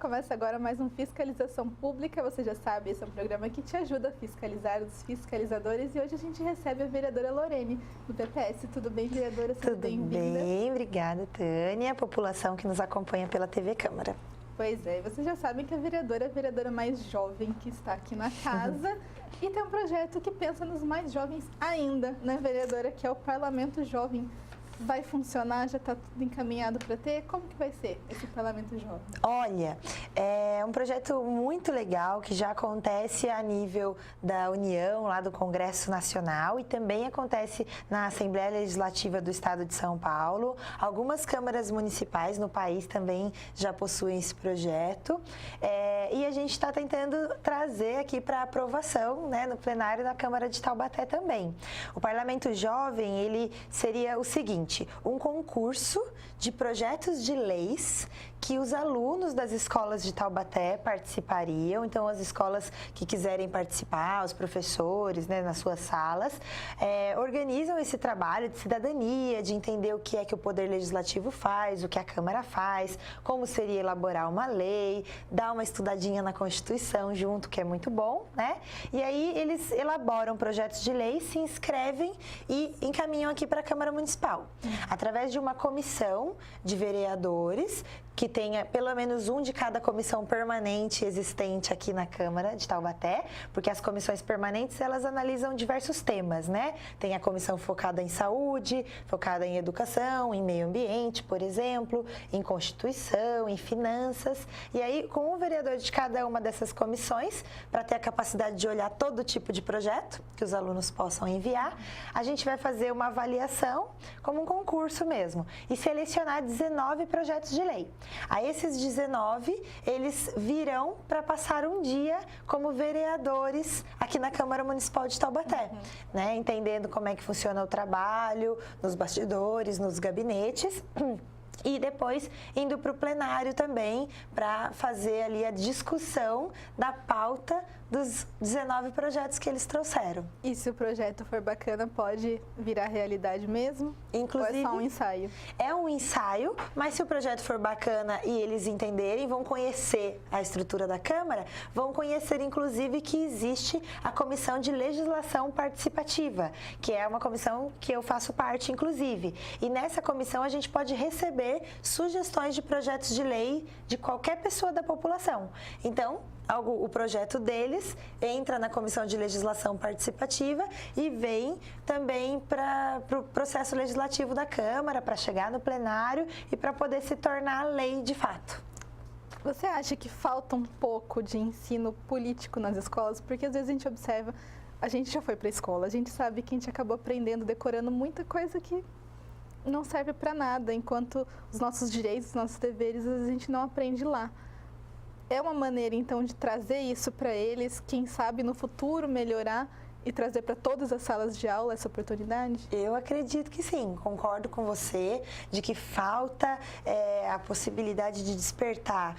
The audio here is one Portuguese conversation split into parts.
começa agora mais um Fiscalização Pública. Você já sabe, esse é um programa que te ajuda a fiscalizar os fiscalizadores. E hoje a gente recebe a vereadora Lorene, do PPS. Tudo bem, vereadora? Seja bem-vinda. Tudo bem, obrigada, Tânia. A população que nos acompanha pela TV Câmara. Pois é, vocês já sabem que a vereadora é a vereadora mais jovem que está aqui na casa. E tem um projeto que pensa nos mais jovens ainda, né, vereadora? Que é o Parlamento Jovem. Vai funcionar? Já está tudo encaminhado para ter? Como que vai ser esse Parlamento Jovem? Olha, é um projeto muito legal que já acontece a nível da União, lá do Congresso Nacional, e também acontece na Assembleia Legislativa do Estado de São Paulo. Algumas câmaras municipais no país também já possuem esse projeto. E a gente está tentando trazer aqui para aprovação, né, no plenário da Câmara de Taubaté também. O Parlamento Jovem, ele seria o seguinte: um concurso de projetos de leis que os alunos das escolas de Taubaté participariam. Então, as escolas que quiserem participar, os professores, né, nas suas salas, organizam esse trabalho de cidadania, de entender o que é que o Poder Legislativo faz, o que a Câmara faz, como seria elaborar uma lei, dar uma estudadinha na Constituição junto, que é muito bom, né? E aí, eles elaboram projetos de lei, se inscrevem e encaminham aqui para a Câmara Municipal, através de uma comissão de vereadores, que tenha pelo menos um de cada comissão permanente existente aqui na Câmara de Taubaté, porque as comissões permanentes, elas analisam diversos temas, né? Tem a comissão focada em saúde, focada em educação, em meio ambiente, por exemplo, em Constituição, em finanças. E aí, com um vereador de cada uma dessas comissões, para ter a capacidade de olhar todo tipo de projeto que os alunos possam enviar, a gente vai fazer uma avaliação, como um concurso mesmo, e selecionar 19 projetos de lei. A esses 19, eles virão para passar um dia como vereadores aqui na Câmara Municipal de Taubaté, né? Entendendo como é que funciona o trabalho, nos bastidores, nos gabinetes. E depois indo para o plenário também para fazer ali a discussão da pauta dos 19 projetos que eles trouxeram. E se o projeto for bacana, pode virar realidade mesmo? Inclusive, ou é só um ensaio? É um ensaio, mas se o projeto for bacana e eles entenderem, vão conhecer a estrutura da Câmara, vão conhecer inclusive que existe a Comissão de Legislação Participativa, que é uma comissão que eu faço parte, inclusive. E nessa comissão a gente pode receber sugestões de projetos de lei de qualquer pessoa da população. Então, o projeto deles entra na Comissão de Legislação Participativa e vem também para o processo legislativo da Câmara, para chegar no plenário e para poder se tornar lei de fato. Você acha que falta um pouco de ensino político nas escolas? Porque às vezes a gente observa, a gente já foi para a escola, a gente sabe que a gente acabou aprendendo, decorando muita coisa que não serve para nada, enquanto os nossos direitos, os nossos deveres, a gente não aprende lá. É uma maneira, então, de trazer isso para eles, quem sabe no futuro melhorar e trazer para todas as salas de aula essa oportunidade? Eu acredito que sim, concordo com você, de que falta a possibilidade de despertar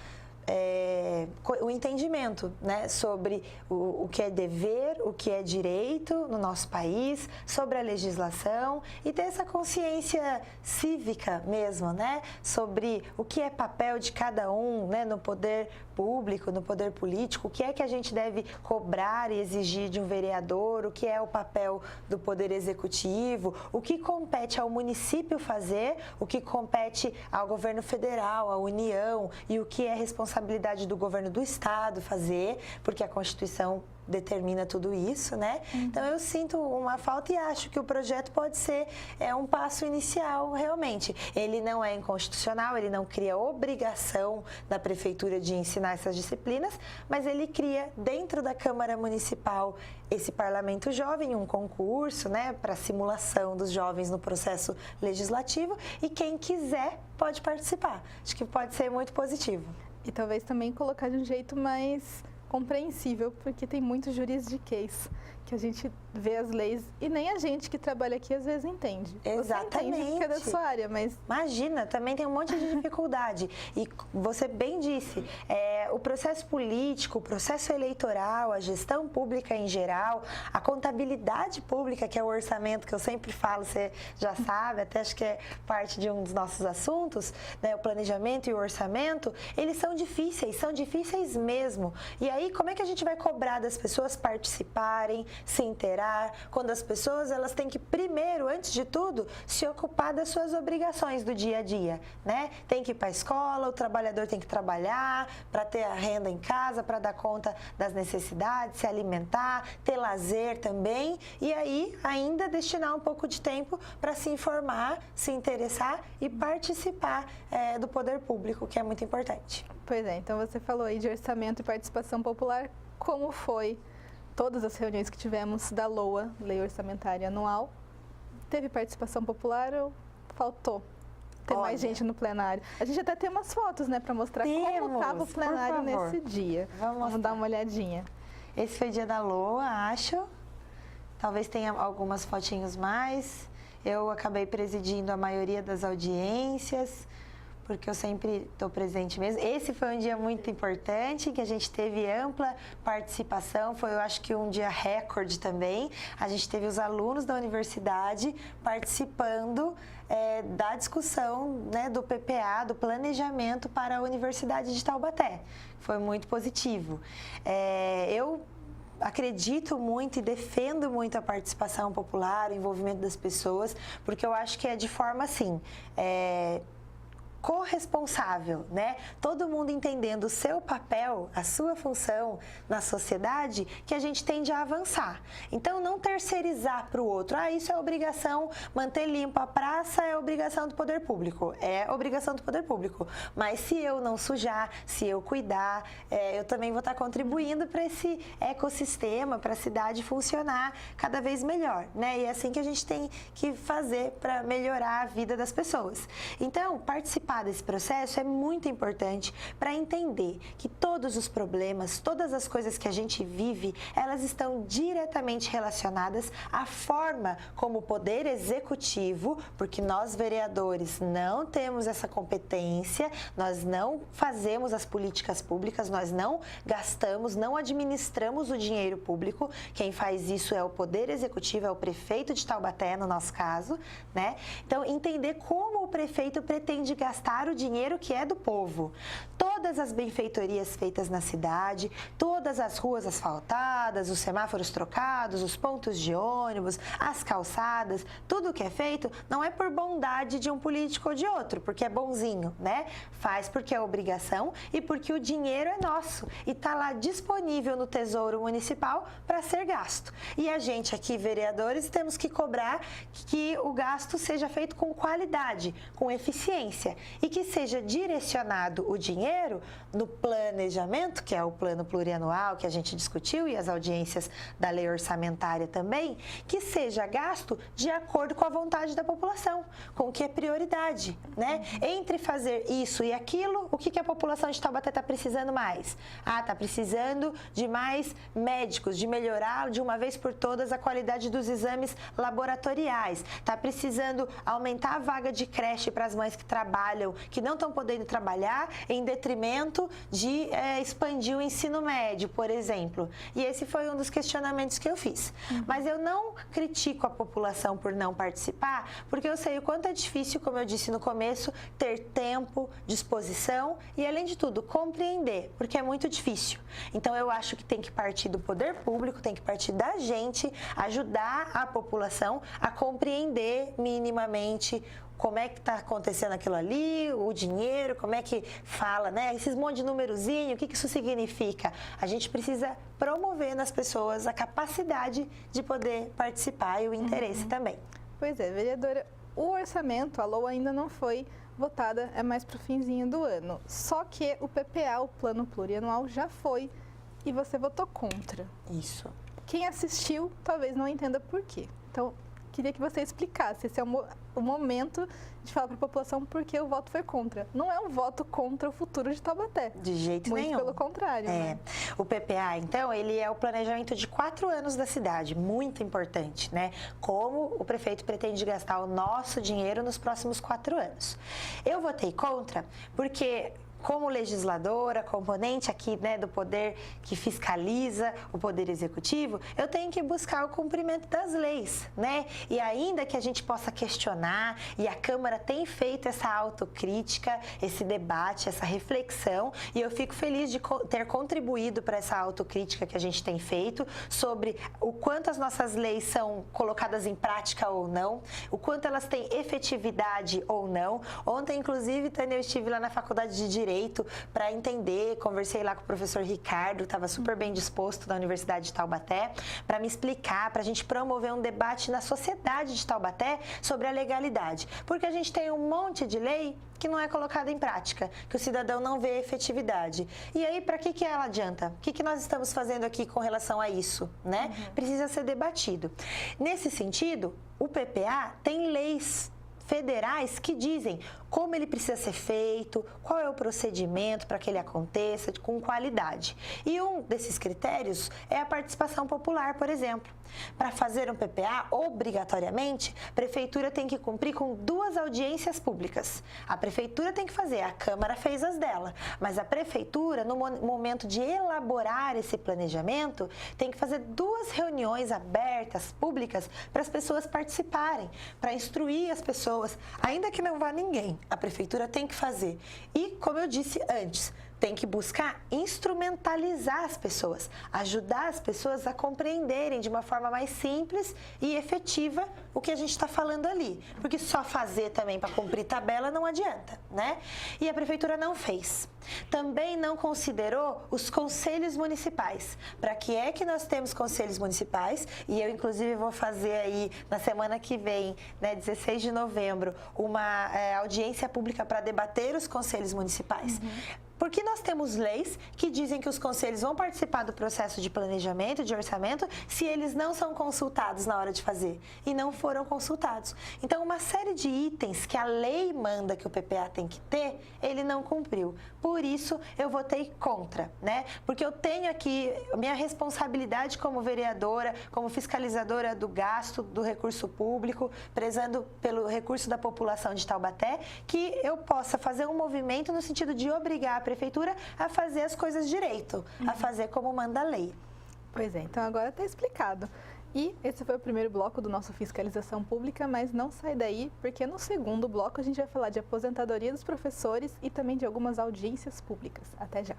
o entendimento, né, sobre o que é dever, o que é direito no nosso país, sobre a legislação e ter essa consciência cívica mesmo, né, sobre o que é papel de cada um, né, no poder público, no poder político, o que é que a gente deve cobrar e exigir de um vereador, o que é o papel do poder executivo, o que compete ao município fazer, o que compete ao governo federal, à União e o que é responsabilidade do governo do estado fazer, porque a Constituição determina tudo isso, né? Então eu sinto uma falta e acho que o projeto pode ser um passo inicial realmente. Ele não é inconstitucional, ele não cria obrigação da prefeitura de ensinar essas disciplinas, mas ele cria dentro da Câmara Municipal esse Parlamento Jovem, um concurso, né, para simulação dos jovens no processo legislativo e quem quiser pode participar. Acho que pode ser muito positivo. E talvez também colocar de um jeito mais compreensível, porque tem muitos juridiquês que a gente vê as leis e nem a gente que trabalha aqui às vezes entende. Exatamente. Você entende porque é da sua área, mas... Imagina, também tem um monte de dificuldade. E você bem disse, o processo político, o processo eleitoral, a gestão pública em geral, a contabilidade pública, que é o orçamento que eu sempre falo, você já sabe, até acho que é parte de um dos nossos assuntos, né, o planejamento e o orçamento, eles são difíceis mesmo. E aí, como é que a gente vai cobrar das pessoas participarem, se inteirar, quando as pessoas elas têm que primeiro, antes de tudo, se ocupar das suas obrigações do dia a dia, né? Tem que ir para a escola, o trabalhador tem que trabalhar para ter a renda em casa, para dar conta das necessidades, se alimentar, ter lazer também e aí ainda destinar um pouco de tempo para se informar, se interessar e participar do poder público, que é muito importante. Pois é, então você falou aí de orçamento e participação popular, como foi todas as reuniões que tivemos da LOA, Lei Orçamentária Anual? Teve participação popular ou faltou ter mais gente no plenário? A gente até tem umas fotos, né, para mostrar como estava o plenário nesse dia. Vamos dar uma olhadinha. Esse foi o dia da LOA, acho. Talvez tenha algumas fotinhos mais. Eu acabei presidindo a maioria das audiências, porque eu sempre estou presente mesmo. Esse foi um dia muito importante, que a gente teve ampla participação, foi eu acho que um dia recorde também. A gente teve os alunos da universidade participando da discussão, né, do PPA, do planejamento para a Universidade de Taubaté. Foi muito positivo. Eu acredito muito e defendo muito a participação popular, o envolvimento das pessoas, porque eu acho que é de forma assim, corresponsável, né? Todo mundo entendendo o seu papel, a sua função na sociedade, que a gente tende a avançar. Então, não terceirizar para o outro. Isso é obrigação, manter limpa a praça é obrigação do poder público. É obrigação do poder público. Mas se eu não sujar, se eu cuidar, eu também vou estar contribuindo para esse ecossistema, para a cidade funcionar cada vez melhor, né? E é assim que a gente tem que fazer para melhorar a vida das pessoas. Então, participar desse processo é muito importante para entender que todos os problemas, todas as coisas que a gente vive, elas estão diretamente relacionadas à forma como o poder executivo, porque nós vereadores não temos essa competência, nós não fazemos as políticas públicas, nós não gastamos, não administramos o dinheiro público, quem faz isso é o poder executivo, é o prefeito de Taubaté, no nosso caso, né? Então, entender como o prefeito pretende gastar o dinheiro que é do povo. Todas as benfeitorias feitas na cidade, todas as ruas asfaltadas, os semáforos trocados, os pontos de ônibus, as calçadas, tudo que é feito não é por bondade de um político ou de outro, porque é bonzinho, né? Faz porque é obrigação e porque o dinheiro é nosso e está lá disponível no Tesouro Municipal para ser gasto. E a gente aqui, vereadores, temos que cobrar que o gasto seja feito com qualidade, com eficiência e que seja direcionado o dinheiro no planejamento, que é o plano plurianual que a gente discutiu e as audiências da lei orçamentária também, que seja gasto de acordo com a vontade da população, com o que é prioridade, né? Entre fazer isso e aquilo, o que a população de Taubaté está precisando mais? Está precisando de mais médicos, de melhorar de uma vez por todas a qualidade dos exames laboratoriais, está precisando aumentar a vaga de creche para as mães que trabalham, que não estão podendo trabalhar em detrimento de expandir o ensino médio, por exemplo. E esse foi um dos questionamentos que eu fiz. Mas eu não critico a população por não participar, porque eu sei o quanto é difícil, como eu disse no começo, ter tempo, disposição e, além de tudo, compreender, porque é muito difícil. Então, eu acho que tem que partir do poder público, tem que partir da gente, ajudar a população a compreender minimamente como é que está acontecendo aquilo ali, o dinheiro, como é que fala, né? Esses monte de numerozinho, o que isso significa? A gente precisa promover nas pessoas a capacidade de poder participar e o interesse também. Pois é, vereadora, o orçamento, a LOA ainda não foi votada, é mais para o finzinho do ano. Só que o PPA, o Plano Plurianual, já foi e você votou contra. Isso. Quem assistiu talvez não entenda por quê. Então, queria que você explicasse. Esse é o momento de falar para a população por que o voto foi contra. Não é um voto contra o futuro de Taubaté. De jeito Muito nenhum. pelo contrário. Né? O PPA, então, ele é o planejamento de 4 anos da cidade, muito importante, né? Como o prefeito pretende gastar o nosso dinheiro nos próximos 4 anos. Eu votei contra porque, como legisladora, componente aqui, né, do poder que fiscaliza o poder executivo, eu tenho que buscar o cumprimento das leis, né? E ainda que a gente possa questionar, e a Câmara tem feito essa autocrítica, esse debate, essa reflexão, e eu fico feliz de ter contribuído para essa autocrítica que a gente tem feito sobre o quanto as nossas leis são colocadas em prática ou não, o quanto elas têm efetividade ou não. Ontem, inclusive, Tânia, eu estive lá na Faculdade de Direito para entender, conversei lá com o professor Ricardo, estava super bem disposto da Universidade de Taubaté, para me explicar, para a gente promover um debate na sociedade de Taubaté sobre a legalidade. Porque a gente tem um monte de lei que não é colocada em prática, que o cidadão não vê efetividade. E aí, para que ela adianta? O que nós estamos fazendo aqui com relação a isso, né? Precisa ser debatido. Nesse sentido, o PPA tem leis federais que dizem como ele precisa ser feito, qual é o procedimento para que ele aconteça com qualidade. E um desses critérios é a participação popular, por exemplo. Para fazer um PPA, obrigatoriamente, a prefeitura tem que cumprir com 2 audiências públicas. A prefeitura tem que fazer, a Câmara fez as dela, mas a prefeitura, no momento de elaborar esse planejamento, tem que fazer 2 reuniões abertas, públicas, para as pessoas participarem, para instruir as pessoas, ainda que não vá ninguém. A prefeitura tem que fazer. E, como eu disse antes, tem que buscar instrumentalizar as pessoas, ajudar as pessoas a compreenderem de uma forma mais simples e efetiva o que a gente está falando ali. Porque só fazer também para cumprir tabela não adianta, né? E a prefeitura não fez. Também não considerou os conselhos municipais. Para que é que nós temos conselhos municipais? E eu, inclusive, vou fazer aí na semana que vem, né, 16 de novembro, uma audiência pública para debater os conselhos municipais. Porque nós temos leis que dizem que os conselhos vão participar do processo de planejamento, de orçamento, se eles não são consultados na hora de fazer. E não foram consultados. Então, uma série de itens que a lei manda que o PPA tem que ter, ele não cumpriu. Por isso, eu votei contra, né? Porque eu tenho aqui a minha responsabilidade como vereadora, como fiscalizadora do gasto do recurso público, prezando pelo recurso da população de Taubaté, que eu possa fazer um movimento no sentido de obrigar a prefeitura a fazer as coisas direito, a fazer como manda a lei. Pois é, então agora está explicado. E esse foi o primeiro bloco do nosso Fiscalização Pública, mas não sai daí, porque no segundo bloco a gente vai falar de aposentadoria dos professores e também de algumas audiências públicas. Até já!